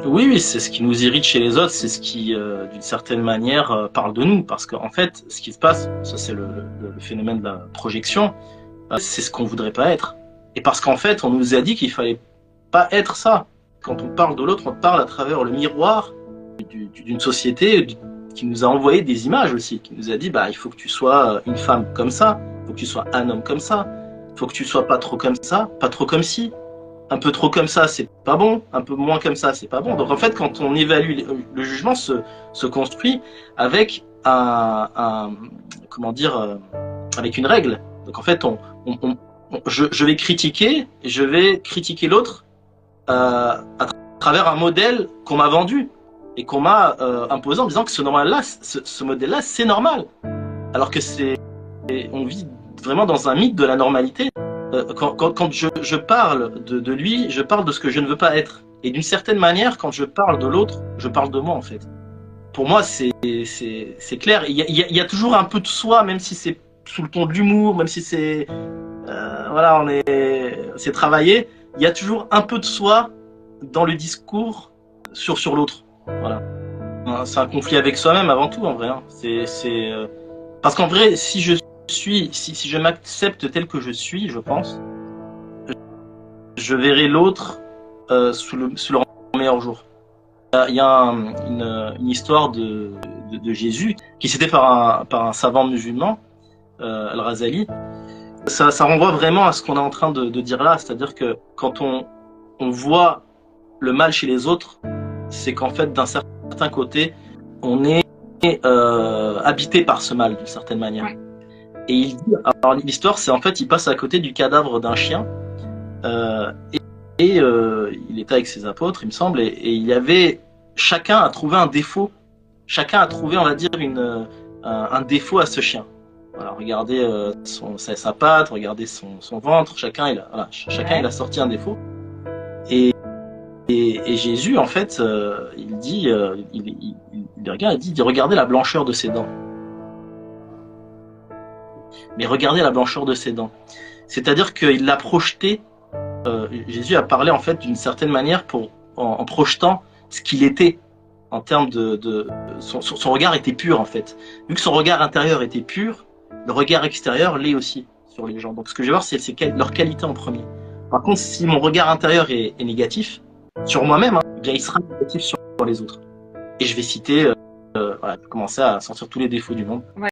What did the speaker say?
Oui, oui, c'est ce qui nous irrite chez les autres, c'est ce qui, d'une certaine manière, parle de nous. Parce qu'en fait, ce qui se passe, ça c'est le phénomène de la projection, c'est ce qu'on voudrait pas être. Et parce qu'en fait, on nous a dit qu'il fallait pas être ça. Quand on parle de l'autre, on parle à travers le miroir d'une société qui nous a envoyé des images aussi, qui nous a dit, bah, il faut que tu sois une femme comme ça, il faut que tu sois un homme comme ça, il faut que tu sois pas trop comme ça, pas trop comme ci. Un peu trop comme ça, c'est pas bon. Un peu moins comme ça, c'est pas bon. Donc en fait, quand on évalue, le jugement se construit avec comment dire, avec une règle. Donc en fait, je vais critiquer l'autre à travers un modèle qu'on m'a vendu et qu'on m'a imposé en disant que ce modèle-là, c'est normal. Alors que on vit vraiment dans un mythe de la normalité. Quand je parle de lui, je parle de ce que je ne veux pas être. Et d'une certaine manière, quand je parle de l'autre, je parle de moi en fait. Pour moi, c'est clair. Il y a toujours un peu de soi, même si c'est sous le ton de l'humour, même si c'est voilà, c'est travaillé. Il y a toujours un peu de soi dans le discours sur l'autre. Voilà. C'est un conflit avec soi-même avant tout en vrai. Hein. Parce qu'en vrai, si je m'accepte tel que je suis, je pense, je verrai l'autre sous leur meilleur jour. Il y a une histoire de Jésus qui s'était par un savant musulman, Al-Razali. Ça renvoie vraiment à ce qu'on est en train de dire là, c'est-à-dire que quand on voit le mal chez les autres, c'est qu'en fait, d'un certain côté, on est habité par ce mal d'une certaine manière. Ouais. Et il dit, alors l'histoire, c'est en fait, il passe à côté du cadavre d'un chien. Il était avec ses apôtres, il me semble, et il y avait chacun a trouvé un défaut, chacun a trouvé, on va dire, un défaut à ce chien. Voilà, regardez sa patte, regardez son ventre, chacun il a sorti un défaut. Et Jésus, en fait, il dit, il regarde, il dit, regardez la blancheur de ses dents. Mais regardez la blancheur de ses dents. C'est-à-dire qu'il l'a projeté. Jésus a parlé en fait d'une certaine manière en projetant ce qu'il était en termes son regard était pur en fait. Vu que son regard intérieur était pur, le regard extérieur l'est aussi sur les gens. Donc ce que je vais voir, c'est leur qualité en premier. Par contre, si mon regard intérieur est négatif sur moi-même, hein, bien il sera négatif sur les autres. Et je vais citer, voilà, commencer à sortir tous les défauts du monde. Ouais.